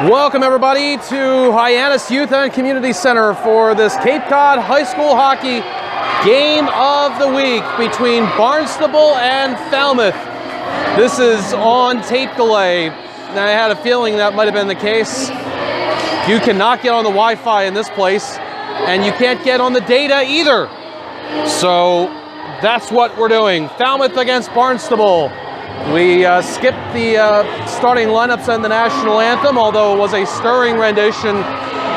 Welcome everybody to Hyannis Youth and Community Center for this Cape Cod High School Hockey Game of the Week between Barnstable and Falmouth. This is on tape delay. And I had a feeling that might have been the case. You cannot get on the Wi-Fi in this place, and you can't get on the data either. So that's what we're doing. Falmouth against Barnstable. We skipped the starting lineups and the national anthem, although it was a stirring rendition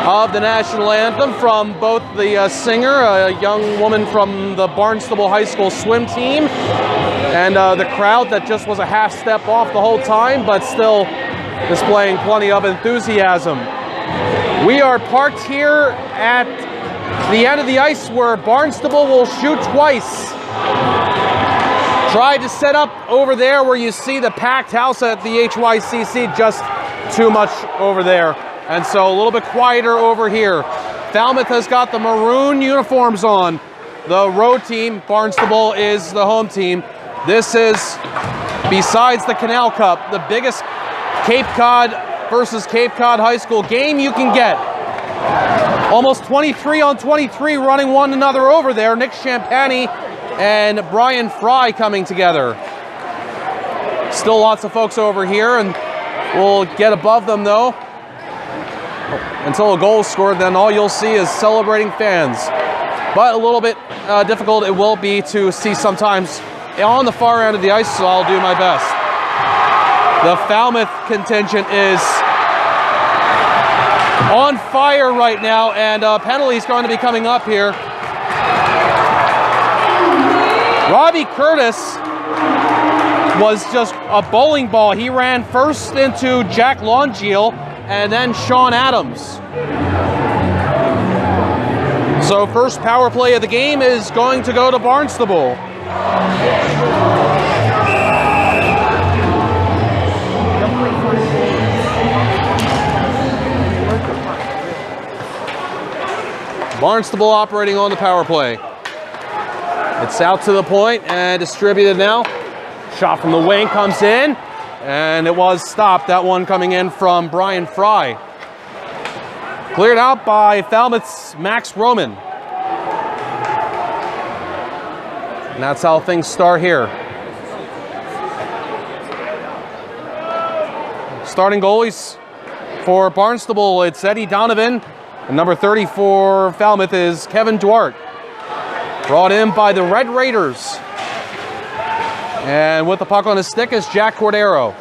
of the national anthem from both the singer, a young woman from the Barnstable High School swim team, and the crowd that just was a half step off the whole time, but still displaying plenty of enthusiasm. We are parked here at the end of the ice where Barnstable will shoot twice. Tried to set up over there where you see the packed house at the HYCC, just too much over there. And so a little bit quieter over here. Falmouth has got the maroon uniforms on. The road team, Barnstable, is the home team. This is, besides the Canal Cup, the biggest Cape Cod versus Cape Cod High School game you can get. Almost 23 on 23 running one another over there. Nick Champagny and Brian Fry coming together. Still lots of folks over here, and we'll get above them though. Until a goal is scored, then all you'll see is celebrating fans. But a little bit difficult it will be to see sometimes on the far end of the ice, so I'll do my best. The Falmouth contingent is on fire right now, and penalties going to be coming up here. Robbie Curtis was just a bowling ball. He ran first into Jack Longiel and then Sean Adams. So first power play of the game is going to go to Barnstable. Barnstable operating on the power play. It's out to the point and distributed now. Shot from the wing comes in, and it was stopped. That one coming in from Brian Fry. Cleared out by Falmouth's Max Roman. And that's how things start here. Starting goalies for Barnstable, it's Eddie Donovan. And number 30 for Falmouth is Kevin Duarte. Brought in by the Red Raiders. And with the puck on his stick is Jack Cordero.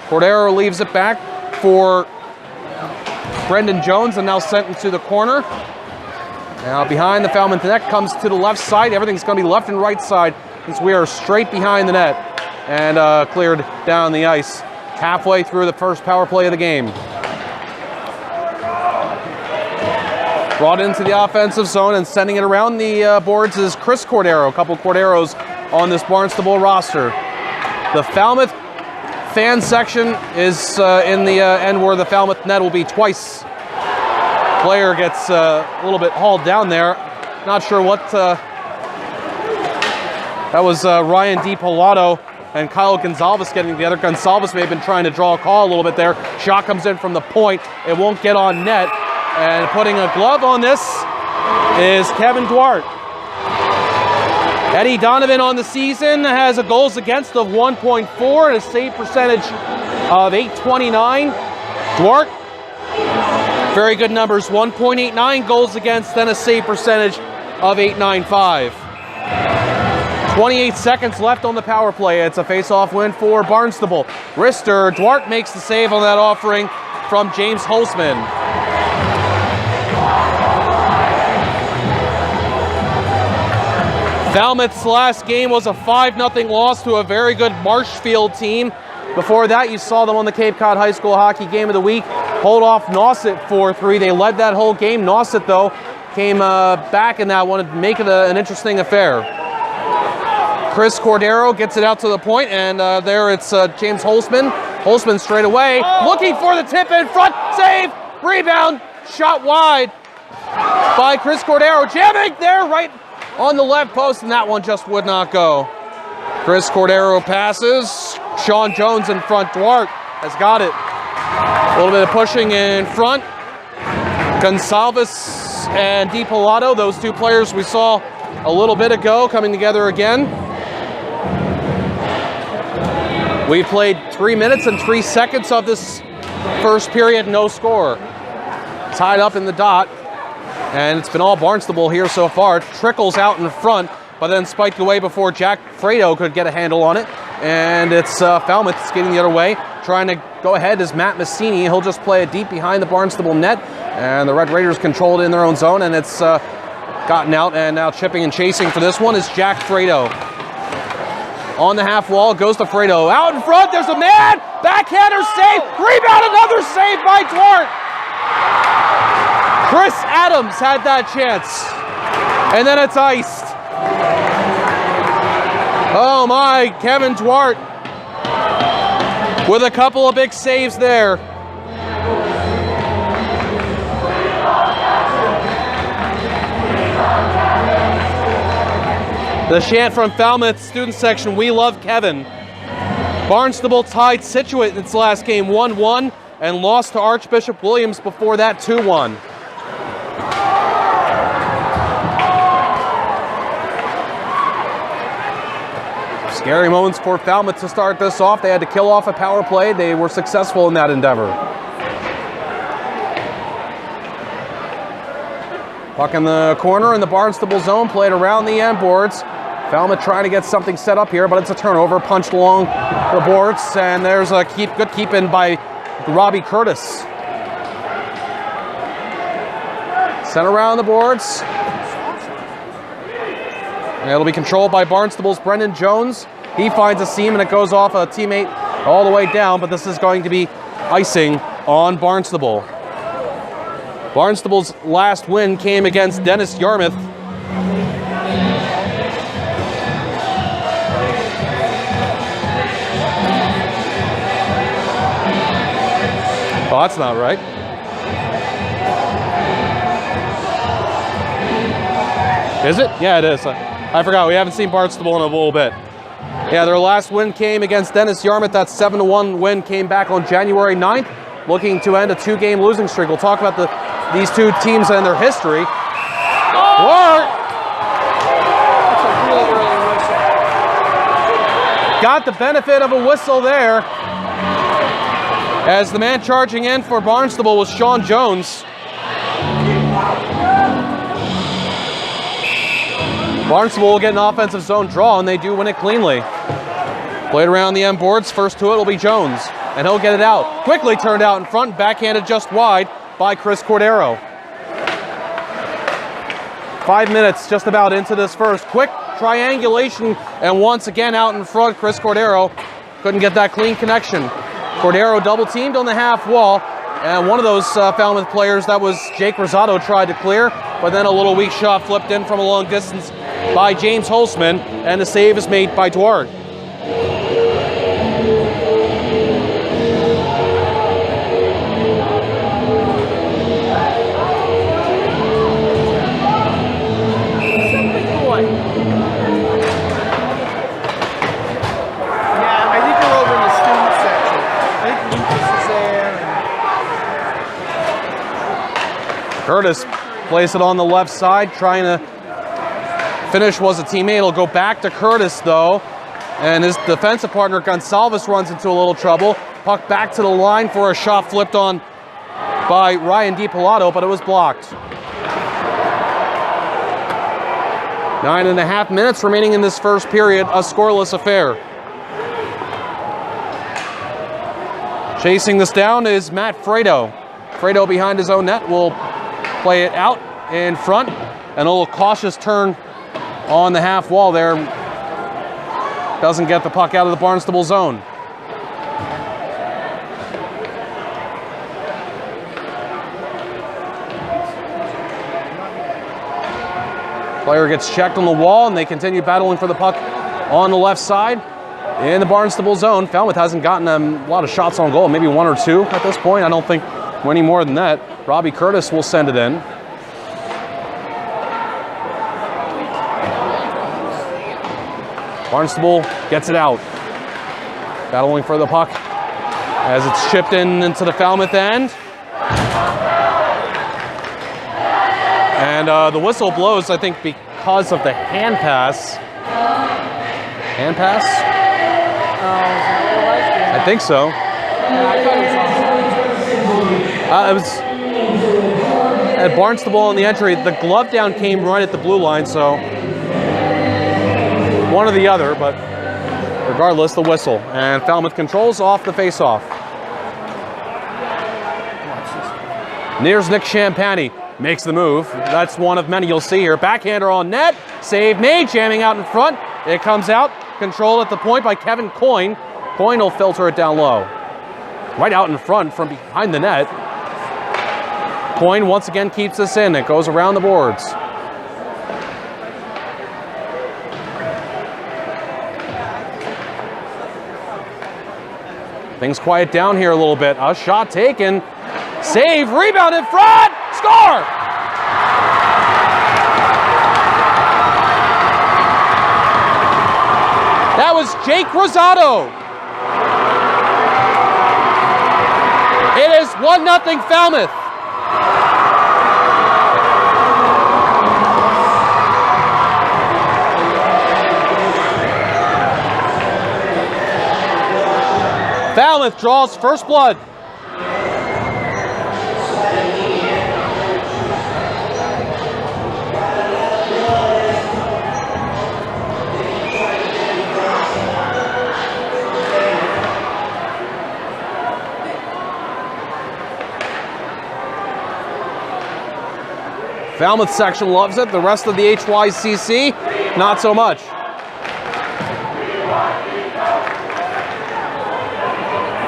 Cordero leaves it back for Brendan Jones and now sent into the corner. Now behind the Falmouth net, comes to the left side. Everything's going to be left and right side since we are straight behind the net. And cleared down the ice halfway through the first power play of the game. Brought into the offensive zone and sending it around the boards is Chris Cordero. A couple of Corderos on this Barnstable roster. The Falmouth fan section is in the end where the Falmouth net will be twice. Player gets a little bit hauled down there. Not sure what. That was Ryan DiPilato and Kyle Gonzalez getting together. Gonzalez may have been trying to draw a call a little bit there. Shot comes in from the point. It won't get on net. And putting a glove on this is Kevin Duarte. Eddie Donovan on the season has a goals against of 1.4 and a save percentage of .829. Duarte, very good numbers, 1.89 goals against and a save percentage of .895. 28 seconds left on the power play. It's a face-off win for Barnstable. Wrister, Duarte makes the save on that offering from James Holzman. Falmouth's last game was a 5-0 loss to a very good Marshfield team. Before that, you saw them on the Cape Cod High School Hockey Game of the Week. Hold off Nauset 4-3. They led that whole game. Nauset, though, came back in that one to make it an interesting affair. Chris Cordero gets it out to the point, and there it's James Holzman. Holzman straight away, looking for the tip in front, save, rebound, shot wide by Chris Cordero. Jamming there right on the left post, and that one just would not go. Chris Cordero passes. Sean Jones in front. Duarte has got it. A little bit of pushing in front. Gonsalves and DiPilato, those two players we saw a little bit ago, coming together again. We played 3 minutes and 3 seconds of this first period, no score. Tied up in the dot, and it's been all Barnstable here so far. It trickles out in front, but then spiked away before Jack Fredo could get a handle on it. And it's Falmouth skating the other way. Trying to go ahead is Matt Massini. He'll just play it deep behind the Barnstable net. And the Red Raiders control it in their own zone, and it's gotten out. And now chipping and chasing for this one is Jack Fredo. On the half wall goes to Fredo. Out in front, there's a man! Backhander save! Rebound, another save by Duarte! Chris Adams had that chance. And then it's iced. Oh my, Kevin Duarte with a couple of big saves there. The chant from Falmouth student section, "We love Kevin." Barnstable tied Situate in its last game 1-1 and lost to Archbishop Williams before that 2-1. Scary moments for Falmouth to start this off. They had to kill off a power play. They were successful in that endeavor. Puck in the corner in the Barnstable zone, played around the end boards. Falmouth trying to get something set up here, but it's a turnover, punched along the boards, and there's a good keep in by Robbie Curtis. Sent around the boards. And it'll be controlled by Barnstable's Brendan Jones. He finds a seam and it goes off a teammate all the way down, but this is going to be icing on Barnstable. Barnstable's last win came against Dennis Yarmouth. Oh, that's not right. Is it? Yeah, it is. I forgot. We haven't seen Barnstable in a little bit. Yeah, their last win came against Dennis Yarmouth. That 7-1 win came back on January 9th, looking to end a 2-game losing streak. We'll talk about these two teams and their history. Got the benefit of a whistle there, as the man charging in for Barnstable was Sean Jones. Barnstable will get an offensive zone draw, and they do win it cleanly. Played around the end boards. First to it will be Jones, and he'll get it out. Quickly turned out in front, backhanded just wide by Chris Cordero. 5 minutes just about into this first. Quick triangulation, and once again out in front, Chris Cordero couldn't get that clean connection. Cordero double teamed on the half wall, and one of those Falmouth players, that was Jake Rosado, tried to clear, but then a little weak shot flipped in from a long distance by James Holzman, and the save is made by Duarte. Curtis plays it on the left side, trying to finish was a teammate. It'll go back to Curtis though, and his defensive partner Gonsalves runs into a little trouble. Puck back to the line for a shot flipped on by Ryan DiPilato, but it was blocked. 9.5 minutes remaining in this first period, a scoreless affair. Chasing this down is Matt Fredo. Fredo behind his own net will play it out in front, and a little cautious turn on the half wall there. Doesn't get the puck out of the Barnstable zone. Player gets checked on the wall, and they continue battling for the puck on the left side in the Barnstable zone. Falmouth hasn't gotten a lot of shots on goal, maybe 1 or 2 at this point. I don't think any more than that. Robbie Curtis will send it in. Barnstable gets it out. Battling for the puck as it's chipped into the Falmouth end. And the whistle blows, I think, because of the hand pass. Hand pass? I think so. It was at Barnstable on the entry. The glove down came right at the blue line, so one or the other, but regardless, the whistle. And Falmouth controls off the face-off. Nears Nick Champagny. Makes the move. That's one of many you'll see here. Backhander on net. Save made. Jamming out in front. It comes out. Controlled at the point by Kevin Coyne. Coyne will filter it down low. Right out in front from behind the net. Coyne once again keeps this in. It goes around the boards. Things quiet down here a little bit. A shot taken. Save. Rebound in front. Score! That was Jake Rosado. It is 1-0 Falmouth. Falmouth draws first blood. Falmouth section loves it. The rest of the HYCC, not so much.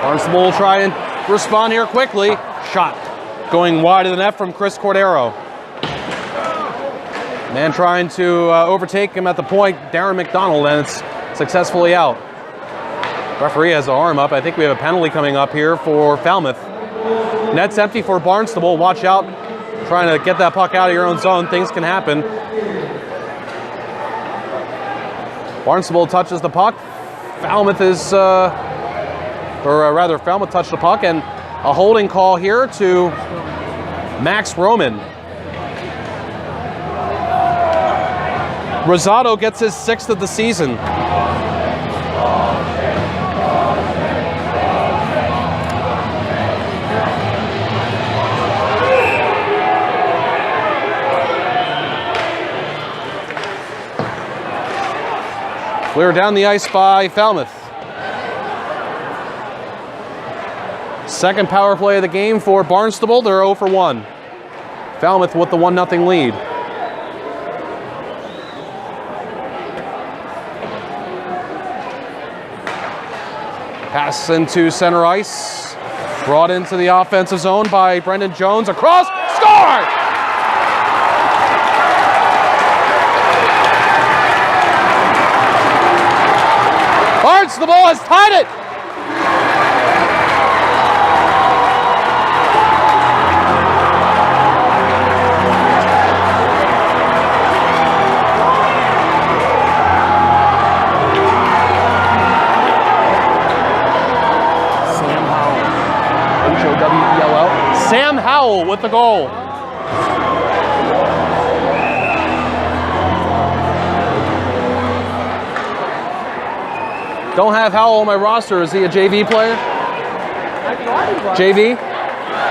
Barnstable will try and respond here quickly. Shot going wide of the net from Chris Cordero. Man trying to overtake him at the point, Darren McDonald, and it's successfully out. Referee has an arm up. I think we have a penalty coming up here for Falmouth. Net's empty for Barnstable. Watch out. Trying to get that puck out of your own zone. Things can happen. Barnstable touches the puck. Falmouth is, Falmouth touched the puck, and a holding call here to Max Roman. Rosado gets his 6th of the season. Clear down the ice by Falmouth. Second power play of the game for Barnstable. They're 0 for 1. Falmouth with the 1-0 lead. Pass into center ice. Brought into the offensive zone by Brendan Jones. Across. Score! Barnstable has tied it. Sam Howell. H-O-W-E-L-L. Sam Howell with the goal. Don't have Howell on my roster. Is he a JV player? JV?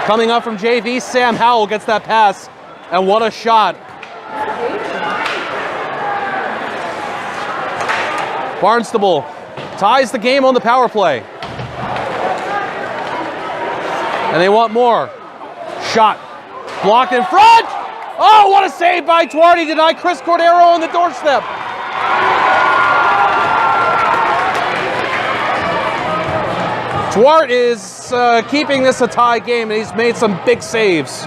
Coming up from JV, Sam Howell gets that pass. And what a shot. Barnstable ties the game on the power play. And they want more. Shot. Blocked in front. Oh, what a save by Tuarte. Denied Chris Cordero on the doorstep. Tuarte is keeping this a tie game, and he's made some big saves.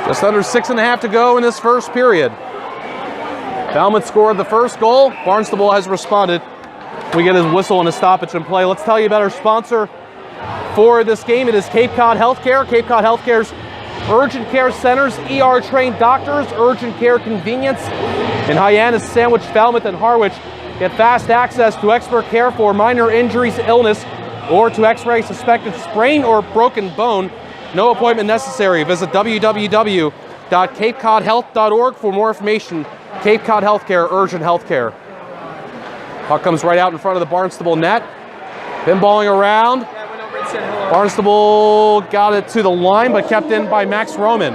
Just under 6.5 to go in this first period. Falmouth scored the first goal. Barnstable has responded. We get his whistle and a stoppage in play. Let's tell you about our sponsor for this game. It is Cape Cod Healthcare. Cape Cod Healthcare's urgent care centers, ER-trained doctors, urgent care convenience in Hyannis, Sandwich, Falmouth, and Harwich. Get fast access to expert care for minor injuries, illness, or to x-ray suspected sprain or broken bone. No appointment necessary. Visit www.capecodhealth.org for more information. Cape Cod Healthcare, urgent healthcare. Puck comes right out in front of the Barnstable net. Pinballing around. Barnstable got it to the line, but kept in by Max Roman.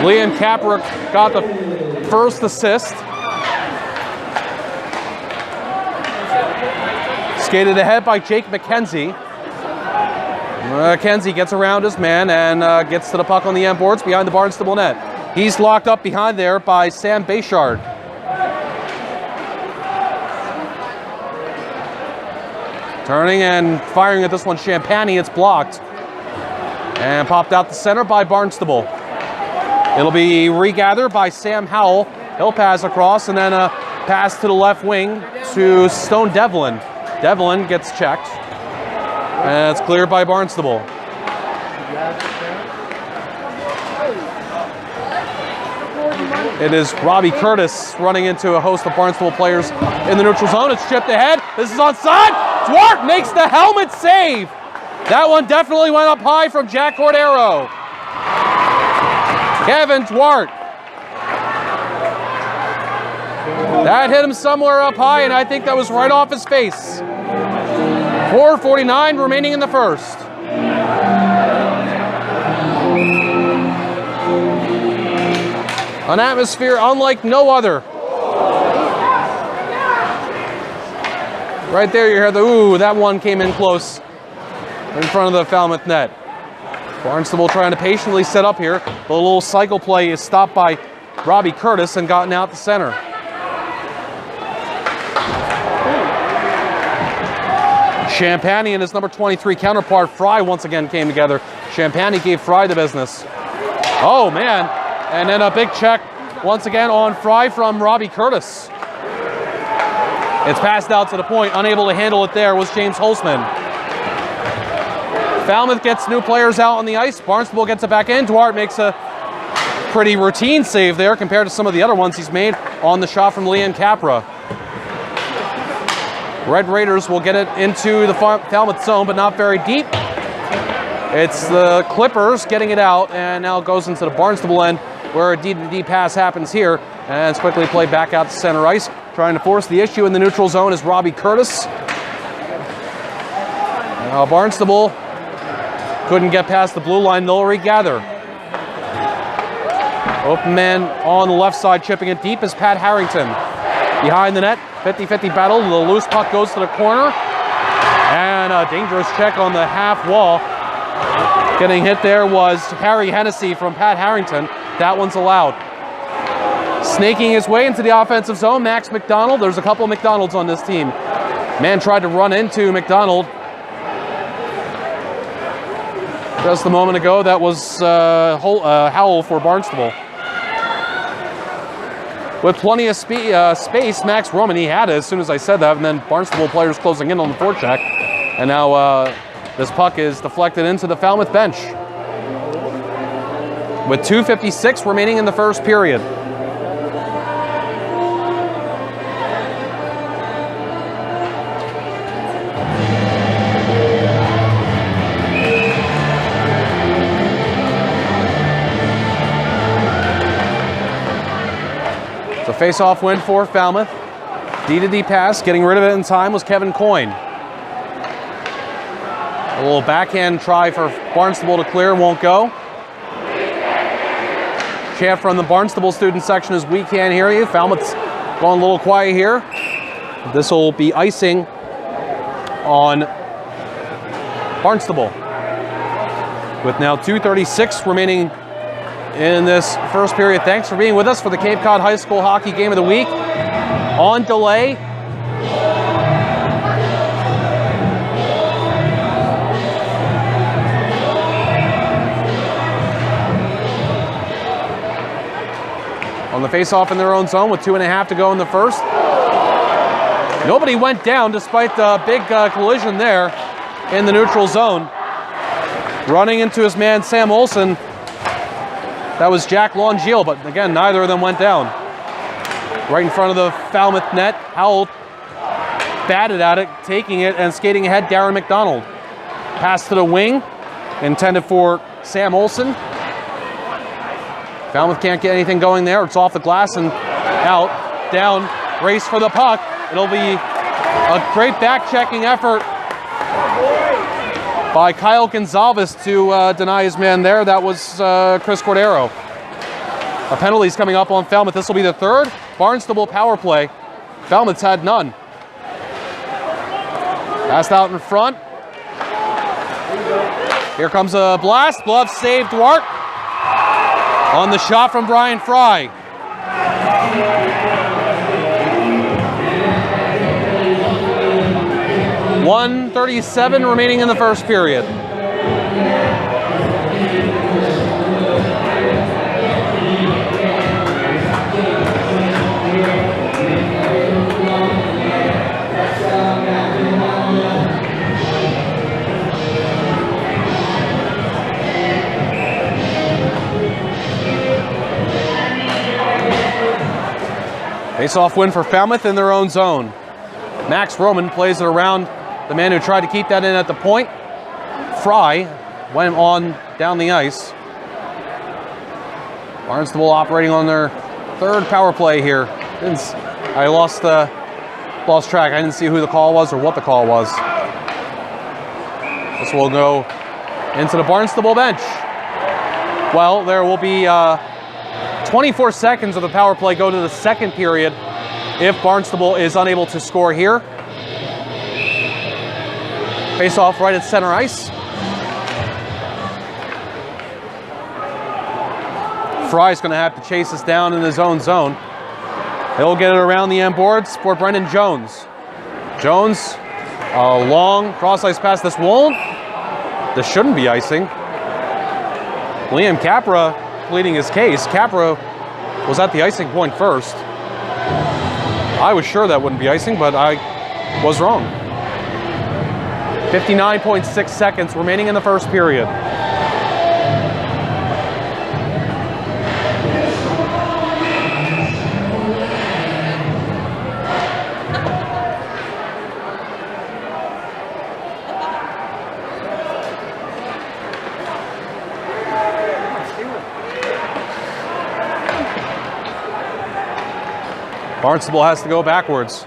Liam Capra got the first assist. Skated ahead by Jake McKenzie. McKenzie gets around his man and gets to the puck on the end boards behind the Barnstable net. He's locked up behind there by Sam Bayshard. Turning and firing at this one, Champagne. It's blocked. And popped out the center by Barnstable. It'll be regathered by Sam Howell. He'll pass across and then a pass to the left wing to Stone Devlin. Devlin gets checked. And it's cleared by Barnstable. It is Robbie Curtis running into a host of Barnstable players in the neutral zone. It's chipped ahead. This is onside. Dwart makes the helmet save. That one definitely went up high from Jack Cordero. Kevin Dwart. That hit him somewhere up high, and I think that was right off his face. 4:49 remaining in the first. An atmosphere unlike no other. Right there you hear the ooh, that one came in close in front of the Falmouth net. Barnstable trying to patiently set up here. The little cycle play is stopped by Robbie Curtis and gotten out the center. Champagne and his number 23 counterpart, Fry, once again came together. Champagne gave Fry the business. Oh, man. And then a big check once again on Fry from Robbie Curtis. It's passed out to the point. Unable to handle it there was James Holzman. Falmouth gets new players out on the ice. Barnstable gets it back in. Dwart makes a pretty routine save there compared to some of the other ones he's made on the shot from Liam Capra. Red Raiders will get it into the Falmouth zone, but not very deep. It's the Clippers getting it out, and now it goes into the Barnstable end, where a D-to-D pass happens here, and it's quickly played back out to center ice. Trying to force the issue in the neutral zone is Robbie Curtis. Now Barnstable couldn't get past the blue line. They'll regather. Open man on the left side, chipping it deep is Pat Harrington. Behind the net, 50-50 battle. The loose puck goes to the corner. And a dangerous check on the half wall. Getting hit there was Harry Hennessy from Pat Harrington. That one's allowed. Snaking his way into the offensive zone, Max McDonald. There's a couple of McDonalds on this team. Man tried to run into McDonald just a moment ago. That was Howell for Barnstable. With plenty of space, Max Roman, he had it as soon as I said that, and then Barnstable players closing in on the forecheck. And now this puck is deflected into the Falmouth bench. With 2:56 remaining in the first period. Face-off win for Falmouth. D-to-D pass, getting rid of it in time was Kevin Coyne. A little backhand try for Barnstable to clear, won't go. Chant from the Barnstable student section is "We can't hear you." Falmouth's going a little quiet here. This will be icing on Barnstable. With now 2:36 remaining in this first period. Thanks for being with us for the Cape Cod High School Hockey Game of the Week. On delay, the face-off in their own zone with 2.5 to go in the first. Nobody went down despite the big collision there in the neutral zone. Running into his man Sam Olsen, that was Jack Longeal, but again, neither of them went down. Right in front of the Falmouth net, Howell batted at it, taking it and skating ahead, Darren McDonald. Pass to the wing, intended for Sam Olsen. Falmouth can't get anything going there. It's off the glass and out, down, race for the puck. It'll be a great back-checking effort by Kyle Gonzalez to deny his man there. That was Chris Cordero. A penalty's coming up on Falmouth. This will be the third Barnstable power play. Falmouth's had none. Passed out in front. Here comes a blast. Glove save, Duarte. On the shot from Brian Fry. .137 remaining in the first period. Face-off win for Falmouth in their own zone. Max Roman plays it around the man who tried to keep that in at the point. Fry went on down the ice. Barnstable operating on their third power play here. I lost track. I didn't see who the call was or what the call was. This will go into the Barnstable bench. Well, there will be 24 seconds of the power play go to the second period if Barnstable is unable to score here. Face off right at center ice. Fry's going to have to chase us down in his own zone. He'll get it around the end boards for Brendan Jones. Jones, a long cross-ice pass. This shouldn't be icing. Liam Capra pleading his case. Capra was at the icing point first. I was sure that wouldn't be icing, but I was wrong. 59.6 seconds remaining in the first period. Barnstable has to go backwards.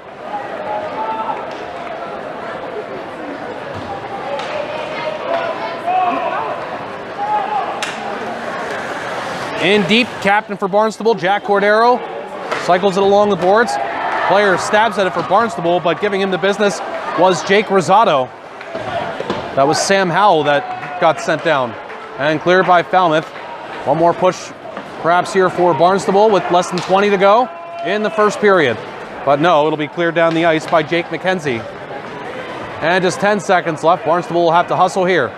In deep, captain for Barnstable, Jack Cordero, cycles it along the boards. Player stabs at it for Barnstable, but giving him the business was Jake Rosado. That was Sam Howell that got sent down. And cleared by Falmouth. One more push perhaps here for Barnstable with less than 20 to go in the first period. But no, it'll be cleared down the ice by Jake McKenzie. And just 10 seconds left. Barnstable will have to hustle here.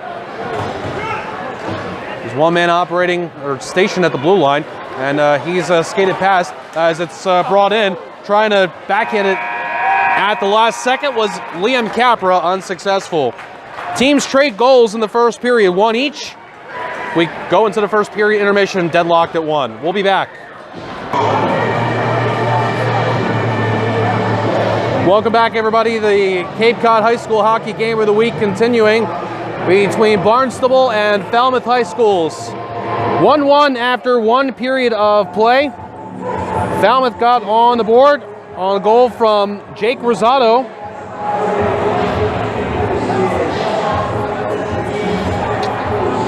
There's one man operating or stationed at the blue line, and he's skated past as it's brought in. Trying to backhand it at the last second was Liam Capra, unsuccessful. Teams trade goals in the first period, one each. We go into the first period intermission deadlocked at 1. We'll be back. Welcome back, everybody. The Cape Cod High School Hockey Game of the Week continuing between Barnstable and Falmouth High Schools. 1-1 after one period of play. Falmouth got on the board on a goal from Jake Rosado.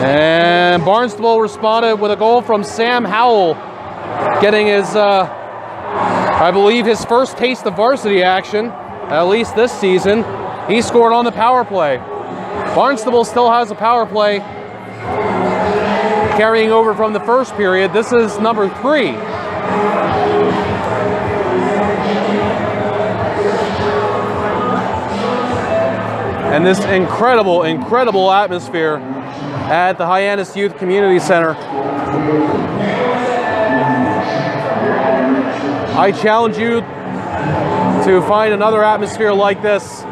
And Barnstable responded with a goal from Sam Howell, getting his, I believe, his first taste of varsity action, at least this season. He scored on the power play. Barnstable still has a power play carrying over from the first period. This is number 3. And this incredible, incredible atmosphere at the Hyannis Youth Community Center. I challenge you to find another atmosphere like this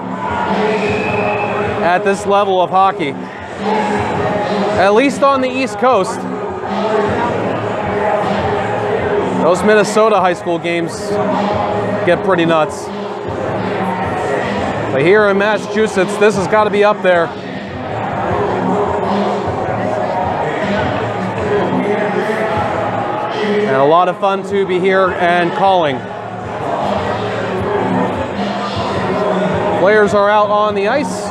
at this level of hockey. At least on the East Coast. Those Minnesota high school games get pretty nuts. But here in Massachusetts, this has got to be up there. And a lot of fun to be here and calling. Players are out on the ice.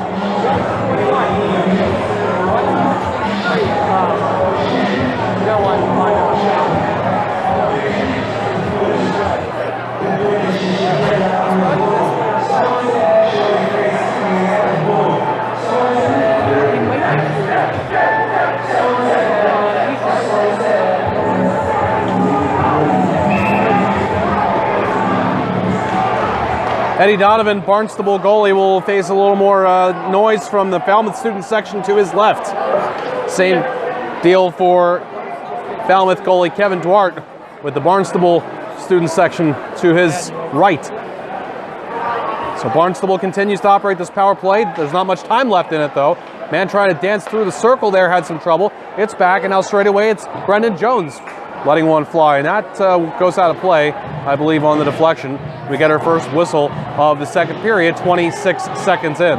Eddie Donovan, Barnstable goalie, will face a little more noise from the Falmouth student section to his left. Same deal for Falmouth goalie Kevin Duarte with the Barnstable student section to his right. So Barnstable continues to operate this power play. There's not much time left in it though. Man trying to dance through the circle there had some trouble. It's back, and now straight away it's Brendan Jones letting one fly, and that goes out of play, I believe, on the deflection. We get our first whistle of the second period, 26 seconds in.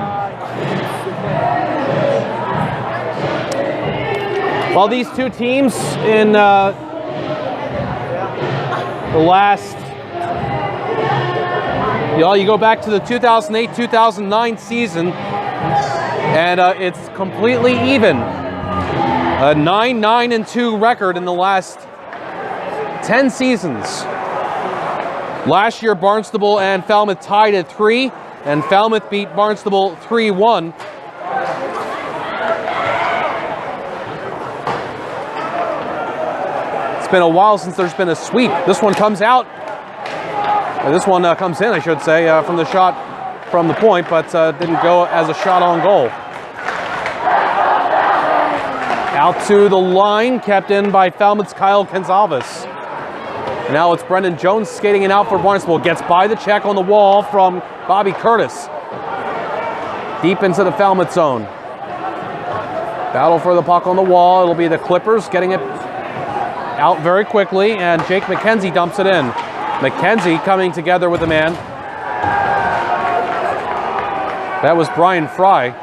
While these two teams in the last, you go back to the 2008-2009 season, and it's completely even. A 9-9-2 record in the last 10 seasons. Last year, Barnstable and Falmouth tied at 3, and Falmouth beat Barnstable 3-1. It's been a while since there's been a sweep. This one comes out. This one comes in, I should say, from the shot from the point, but didn't go as a shot on goal. Out to the line, kept in by Falmouth's Kyle Gonzalez. And now it's Brendan Jones skating it out for Barnstable. Gets by the check on the wall from Bobby Curtis. Deep into the Falmouth zone. Battle for the puck on the wall. It'll be the Clippers getting it out very quickly, and Jake McKenzie dumps it in. McKenzie coming together with the man. That was Brian Fry.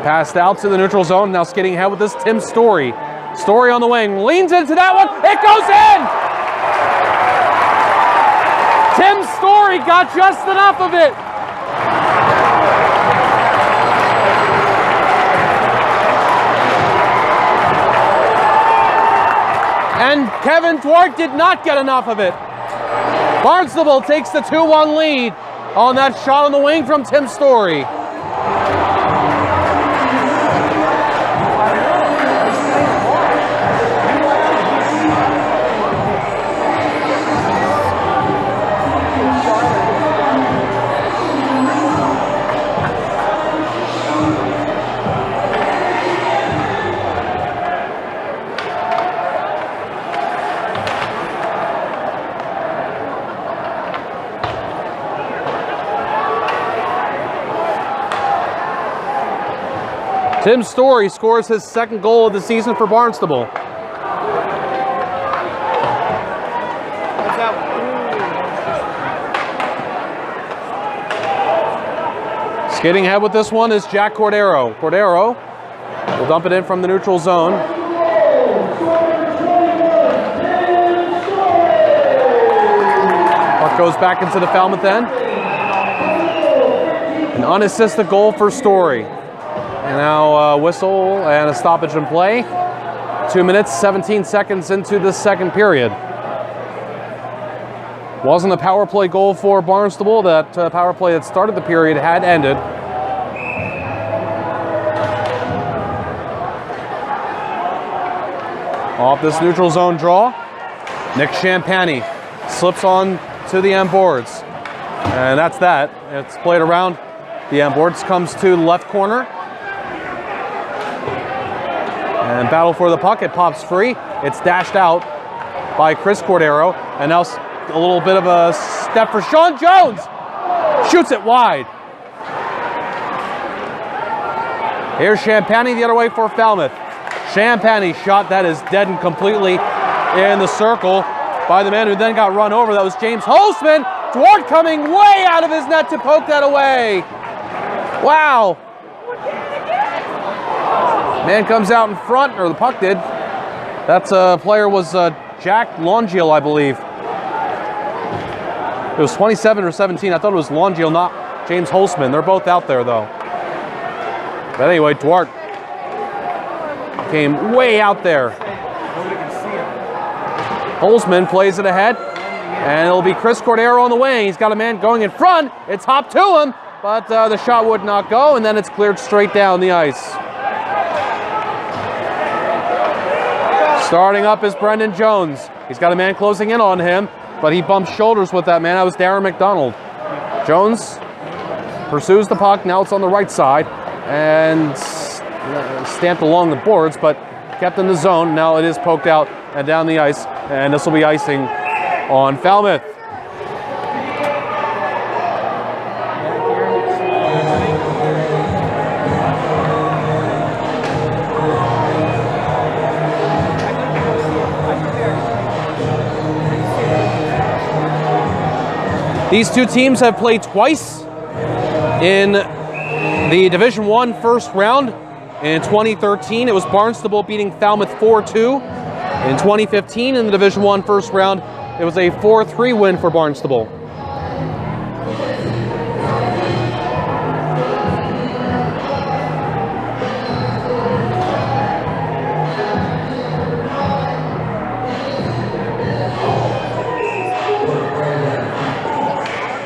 Passed out to the neutral zone. Now skating ahead with this, Tim Story. Story on the wing. Leans into that one. It goes in! Tim Story got just enough of it. And Kevin Duarte did not get enough of it. Barnstable takes the 2-1 lead on that shot on the wing from Tim Story. Tim Story scores his second goal of the season for Barnstable. Skating ahead with this one is Jack Cordero. Cordero will dump it in from the neutral zone. Puck goes back into the Falmouth end. An unassisted goal for Story. And now a whistle and a stoppage in play. 2 minutes, 17 seconds into the second period. Wasn't a power play goal for Barnstable. That power play that started the period had ended. Off this neutral zone draw, Nick Champagny slips on to the end boards. And that's that. It's played around the end boards, comes to the left corner. And battle for the puck. It pops free. It's dashed out by Chris Cordero. And now a little bit of a step for Sean Jones. Shoots it wide. Here's Champagny the other way for Falmouth. Champagny shot that is dead and completely in the circle by the man who then got run over. That was James Holzman. Duarte coming way out of his net to poke that away. Wow. Man comes out in front, or the puck did. That's player was Jack Longiel, I believe. It was 27 or 17. I thought it was Longiel, not James Holzman. They're both out there, though. But anyway, Duarte came way out there. Holzman plays it ahead, and it'll be Chris Cordero on the wing. He's got a man going in front. It's hopped to him, but the shot would not go, and then it's cleared straight down the ice. Starting up is Brendan Jones. He's got a man closing in on him, but he bumps shoulders with that man. That was Darren McDonald. Jones pursues the puck. Now it's on the right side and stamped along the boards, but kept in the zone. Now it is poked out and down the ice, and this will be icing on Falmouth. These two teams have played twice in the Division I first round. In 2013, it was Barnstable beating Falmouth 4-2. In 2015, in the Division I first round, it was a 4-3 win for Barnstable.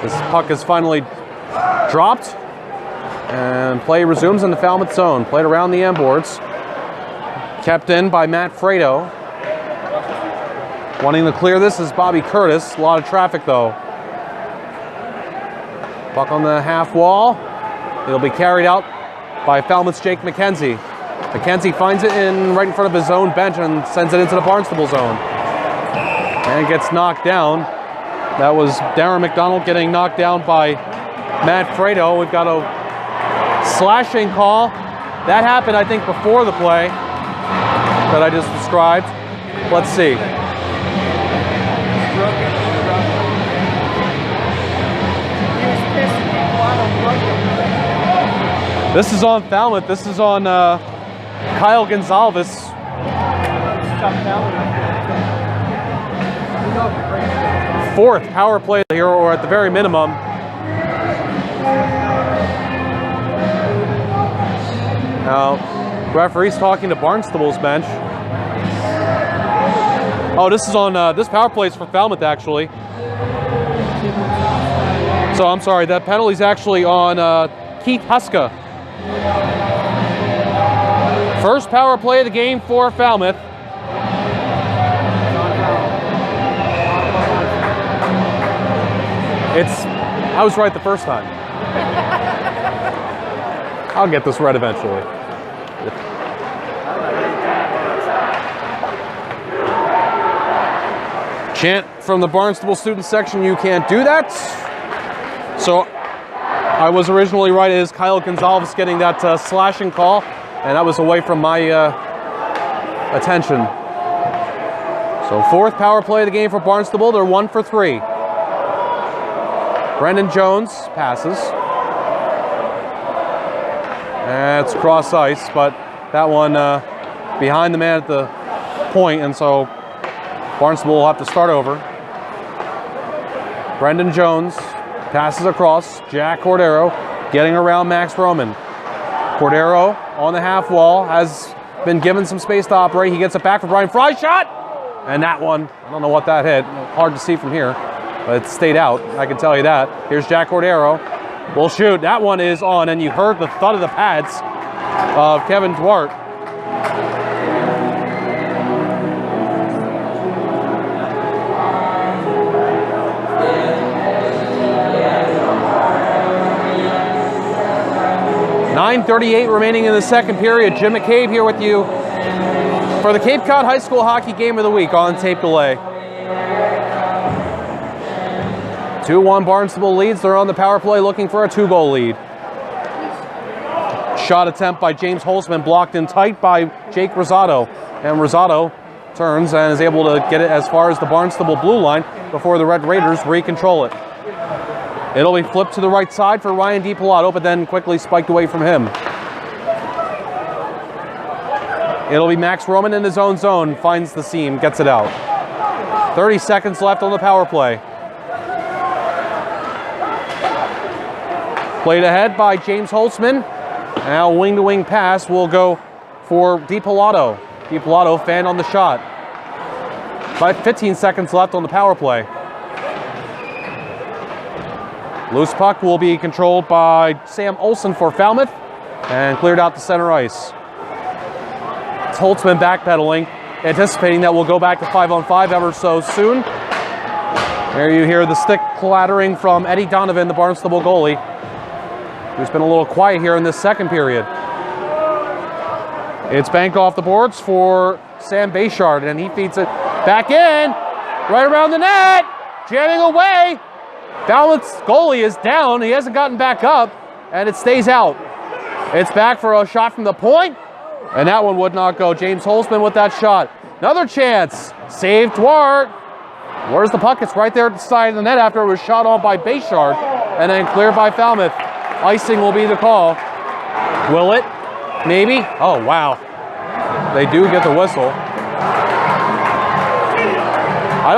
This puck is finally dropped, and play resumes in the Falmouth zone. Played around the end boards. Kept in by Matt Fredo. Wanting to clear this is Bobby Curtis. A lot of traffic though. Puck on the half wall. It'll be carried out by Falmouth's Jake McKenzie. McKenzie finds it right in front of his own bench and sends it into the Barnstable zone. And it gets knocked down. That was Darren McDonald getting knocked down by Matt Fredo. We've got a slashing call. That happened, I think, before the play that I just described. Let's see. This is on Falmouth. This is on Kyle Gonzalez. Fourth power play here, or at the very minimum. Now, referee's talking to Barnstable's bench. Oh, this is on, this power play is for Falmouth, actually. So, I'm sorry, that penalty's actually on Keith Huska. First power play of the game for Falmouth. I was right the first time. I'll get this right eventually. Chant from the Barnstable student section, you can't do that. So I was originally right. It is Kyle Gonzalez getting that slashing call, and that was away from my attention. So fourth power play of the game for Barnstable. They're 1 for 3. Brendan Jones passes. It's cross ice, but that one behind the man at the point, and so Barnstable will have to start over. Brendan Jones passes across. Jack Cordero getting around Max Roman. Cordero on the half wall has been given some space to operate. He gets it back for Brian Fry's shot, and that one, I don't know what that hit. Hard to see from here, but it stayed out. I can tell you that. Here's Jack Cordero. Will shoot. That one is on, and you heard the thud of the pads of Kevin Duarte. .9:38 remaining in the second period. Jim McCabe here with you for the Cape Cod High School Hockey Game of the Week on tape delay. 2-1 Barnstable leads. They're on the power play looking for a 2-goal lead. Shot attempt by James Holzman blocked in tight by Jake Rosado. And Rosado turns and is able to get it as far as the Barnstable blue line before the Red Raiders recontrol it. It'll be flipped to the right side for Ryan DiPilato, but then quickly spiked away from him. It'll be Max Roman in his own zone, finds the seam, gets it out. 30 seconds left on the power play. Played ahead by James Holtzman. Now wing-to-wing pass will go for DiPilato. DiPilato fanned on the shot. 15 seconds left on the power play. Loose puck will be controlled by Sam Olsen for Falmouth and cleared out to center ice. It's Holtzman backpedaling, anticipating that we'll go back to 5-on-5 ever so soon. There you hear the stick clattering from Eddie Donovan, the Barnstable goalie, who's been a little quiet here in this second period. It's banked off the boards for Sam Bayshard, and he feeds it back in, right around the net, jamming away. Falmouth's goalie is down. He hasn't gotten back up, and it stays out. It's back for a shot from the point, and that one would not go. James Holzman with that shot. Another chance. Save Dwart. Where's the puck? It's right there at the side of the net after it was shot on by Bayshard, and then cleared by Falmouth. Icing will be the call. Will it? Maybe? Oh, wow. They do get the whistle. I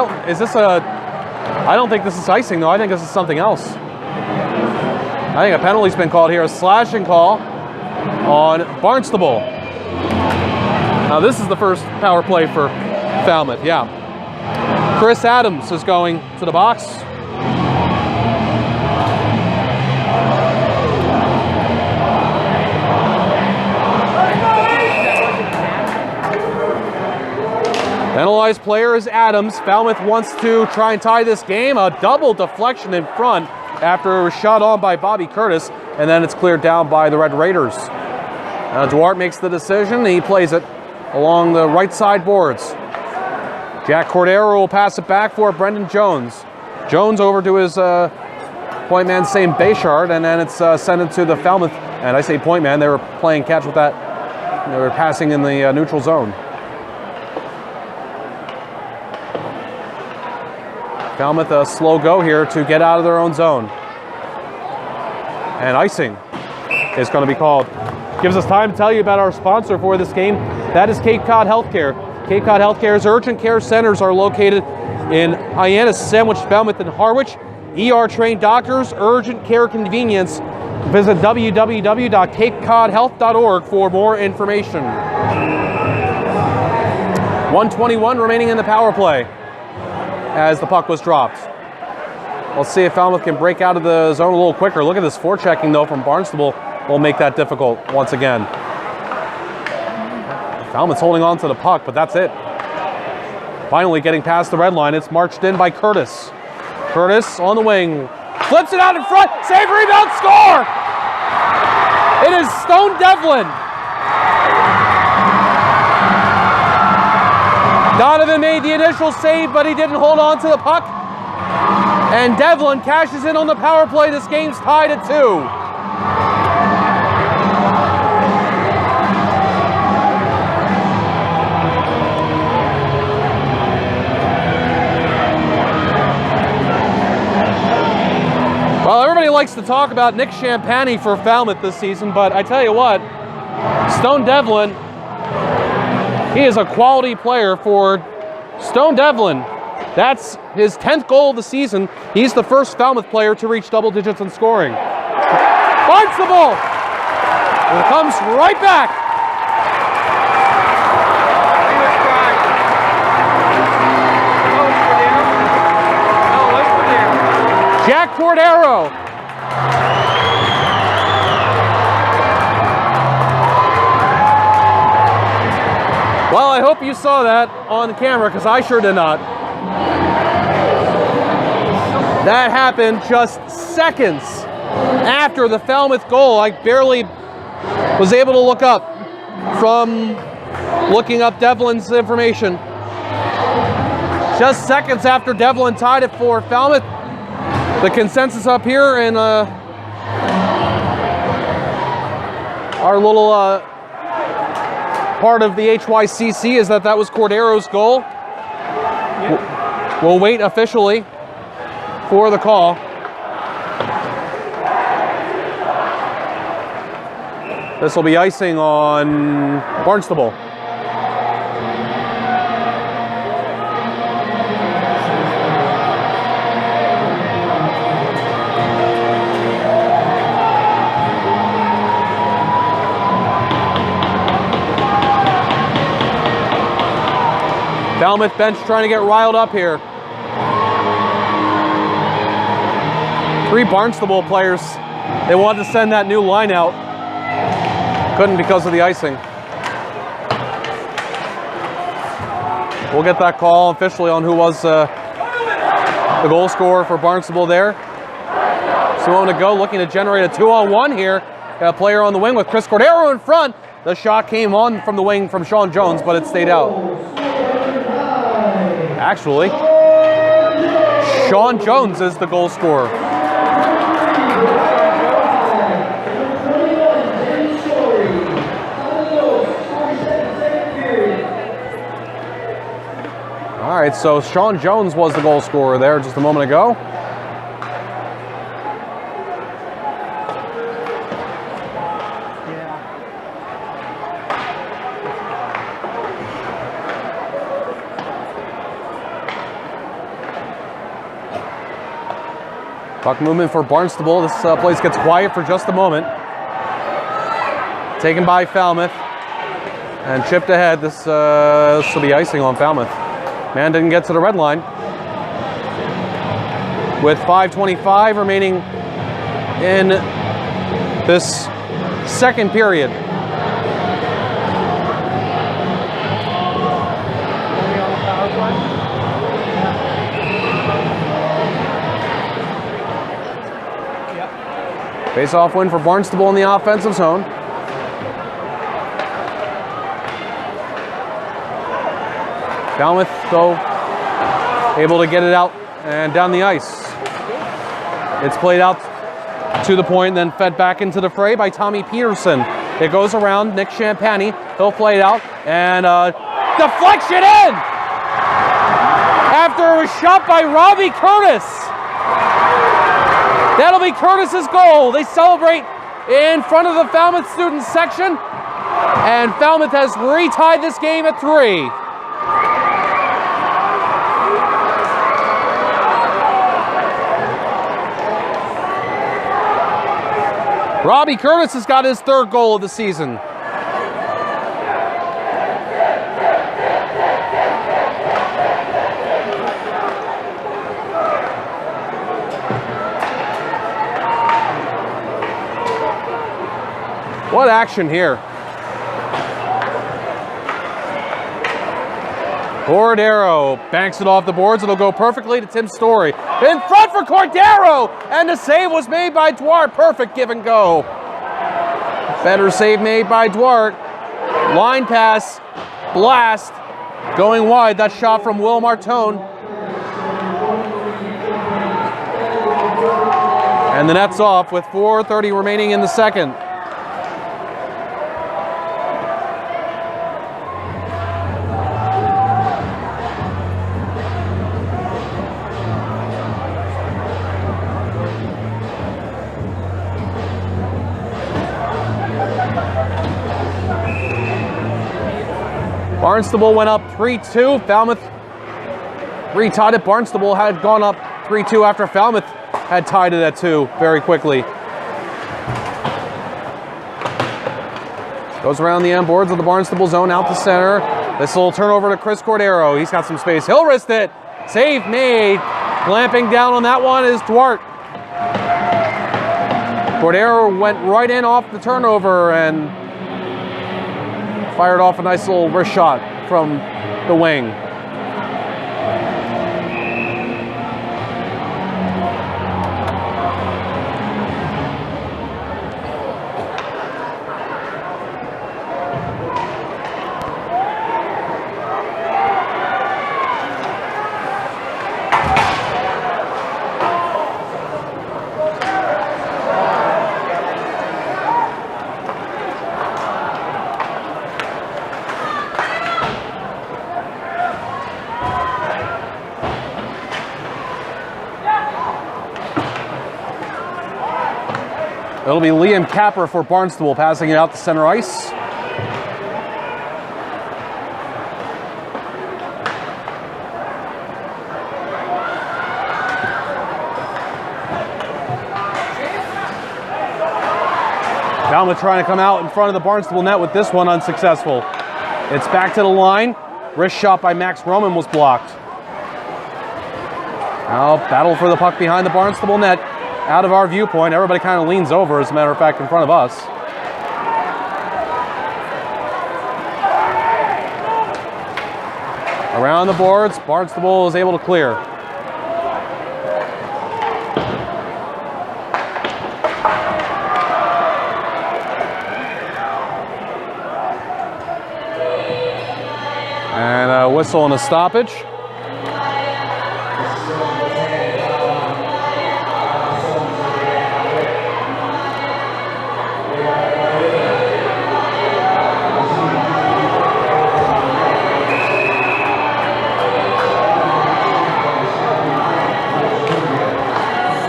don't think this is icing, though. I think this is something else. I think a penalty's been called here. A slashing call on Barnstable. Now, this is the first power play for Falmouth, yeah. Chris Adams is going to the box. Penalized player is Adams. Falmouth wants to try and tie this game. A double deflection in front after it was shot on by Bobby Curtis, and then it's cleared down by the Red Raiders. Duarte makes the decision. He plays it along the right side boards. Jack Cordero will pass it back for Brendan Jones. Jones over to his point man, Sam Bayshard, and then it's sent into the Falmouth. And I say point man, they were playing catch with that. They were passing in the neutral zone. Falmouth a slow go here to get out of their own zone. And icing is going to be called. Gives us time to tell you about our sponsor for this game. That is Cape Cod Healthcare. Cape Cod Healthcare's urgent care centers are located in Hyannis, Sandwich, Falmouth, and Harwich. ER-trained doctors, urgent care convenience. Visit www.capecodhealth.org for more information. 1:21 remaining in the power play as the puck was dropped. Let's see if Falmouth can break out of the zone a little quicker. Look at this forechecking, though, from Barnstable. Will make that difficult once again. Falmouth's holding on to the puck, but that's it. Finally getting past the red line. It's marched in by Curtis. Curtis on the wing. Flips it out in front. Save, rebound, score! It is Stone Devlin. Donovan made the initial save, but he didn't hold on to the puck. And Devlin cashes in on the power play. This game's tied at 2. Well, everybody likes to talk about Nick Champagny for Falmouth this season, but I tell you what, Stone Devlin, he is a quality player for Stone Devlin. That's his 10th goal of the season. He's the first Falmouth player to reach double digits in scoring. Barnstable! It comes right back. Jack Cordero. Well, I hope you saw that on camera, because I sure did not. That happened just seconds after the Falmouth goal. I barely was able to look up from looking up Devlin's information. Just seconds after Devlin tied it for Falmouth. The consensus up here in our little part of the HYCC is that was Cordero's goal. We'll wait officially for the call. This will be icing on Barnstable. Falmouth bench trying to get riled up here. 3 Barnstable players. They wanted to send that new line out. Couldn't because of the icing. We'll get that call officially on who was the goal scorer for Barnstable there. Just a moment ago, looking to generate a 2-on-1 here. Got a player on the wing with Chris Cordero in front. The shot came on from the wing from Sean Jones, but it stayed out. Actually, Sean Jones is the goal scorer. All right, so Sean Jones was the goal scorer there just a moment ago. Puck movement for Barnstable. This place gets quiet for just a moment. Taken by Falmouth and chipped ahead. This will be icing on Falmouth. Man didn't get to the red line. With 5:25 remaining in this second period. Face-off win for Barnstable in the offensive zone. Falmouth, though, able to get it out and down the ice. It's played out to the point, then fed back into the fray by Tommy Peterson. It goes around Nick Champagny. He'll play it out, and deflection in! After it was shot by Robbie Curtis. That'll be Curtis's goal. They celebrate in front of the Falmouth student section, and Falmouth has retied this game at 3. Robbie Curtis has got his 3rd goal of the season. What action here. Cordero banks it off the boards. It'll go perfectly to Tim Story. In front for Cordero! And the save was made by Duarte. Perfect give and go. Better save made by Duarte. Line pass. Blast. Going wide. That shot from Will Martone. And the net's off with 4:30 remaining in the second. Barnstable went up 3-2. Falmouth retied it. Barnstable had gone up 3-2 after Falmouth had tied it at 2 very quickly. Goes around the end boards of the Barnstable zone out to center. This will turn over to Chris Cordero. He's got some space. He'll wrist it. Save made. Clamping down on that one is Duarte. Cordero went right in off the turnover and fired off a nice little wrist shot from the wing. It'll be Liam Capper for Barnstable passing it out to center ice. Falmouth trying to come out in front of the Barnstable net with this one, unsuccessful. It's back to the line. Wrist shot by Max Roman was blocked. Now battle for the puck behind the Barnstable net. Out of our viewpoint, everybody kind of leans over, as a matter of fact, in front of us. Around the boards, Barnstable is able to clear. And a whistle and a stoppage.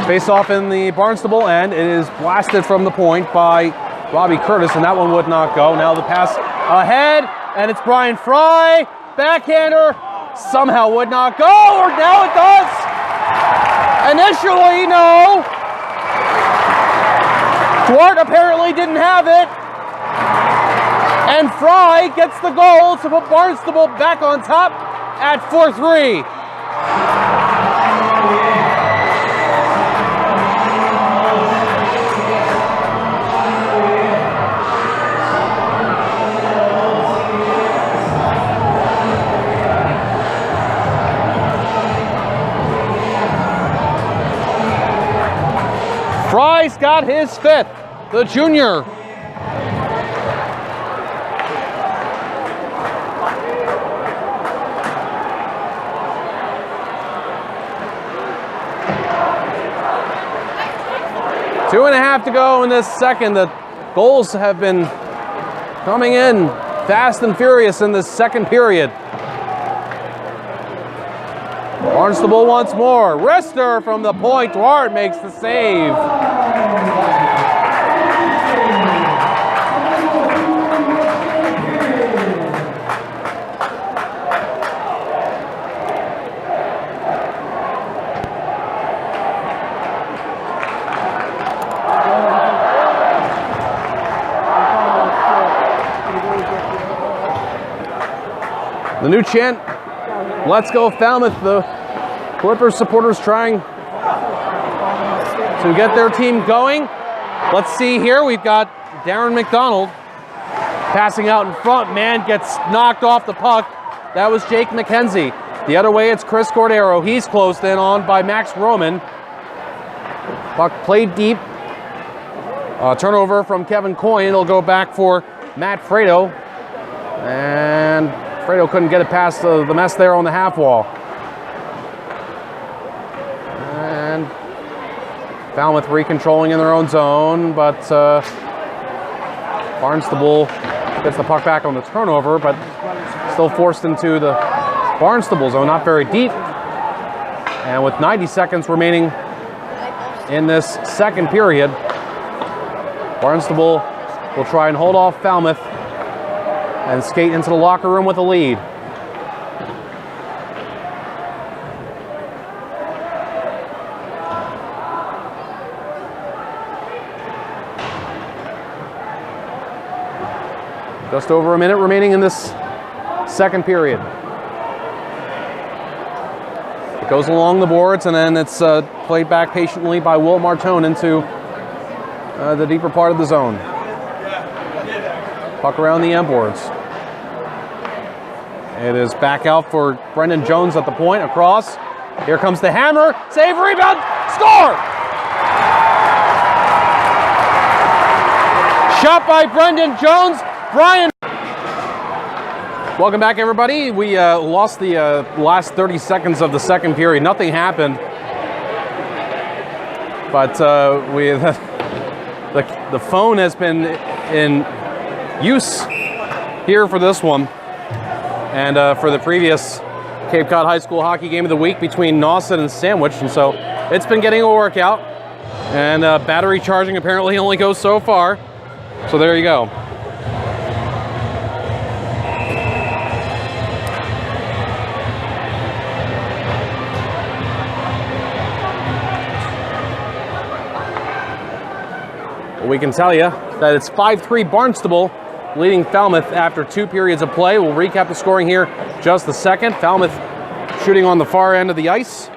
Face off in the Barnstable end. It is blasted from the point by Robbie Curtis, and that one would not go. Now the pass ahead, and it's Brian Fry. Backhander somehow would not go, or now it does. Initially, no. Duarte apparently didn't have it. And Fry gets the goal to put Barnstable back on top at 4-3. Fry's got his fifth, the junior. Two and a half to go in this second. The goals have been coming in fast and furious in this second period. Barnstable once more. Wrister from the point. Duarte makes the save. The new chant, "Let's go Falmouth." The Clippers supporters trying to get their team going. Let's see here. We've got Darren McDonald passing out in front. Man gets knocked off the puck. That was Jake McKenzie. The other way, it's Chris Cordero. He's closed in on by Max Roman. Puck played deep. Turnover from Kevin Coyne. It'll go back for Matt Fredo. And Fredo couldn't get it past the mess there on the half wall. And Falmouth recontrolling in their own zone, but Barnstable gets the puck back on the turnover, but still forced into the Barnstable zone, not very deep. And with 90 seconds remaining in this second period, Barnstable will try and hold off Falmouth and skate into the locker room with a lead. Just over a minute remaining in this second period. It goes along the boards, and then it's played back patiently by Will Martone into the deeper part of the zone. Puck around the end boards. It is back out for Brendan Jones at the point, across. Here comes the hammer, save, rebound, score! Shot by Brendan Jones. Brian. Welcome back, everybody. We lost the last 30 seconds of the second period. Nothing happened, but the phone has been in use here for this one, and for the previous Cape Cod High School Hockey Game of the Week between Nauset and Sandwich, and so it's been getting a workout. And battery charging apparently only goes so far. So there you go. We can tell you that it's 5-3 Barnstable leading Falmouth after 2 periods of play. We'll recap the scoring here just a second. Falmouth shooting on the far end of the ice.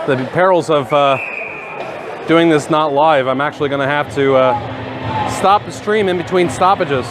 The perils of doing this not live, I'm actually going to have to stop the stream in between stoppages.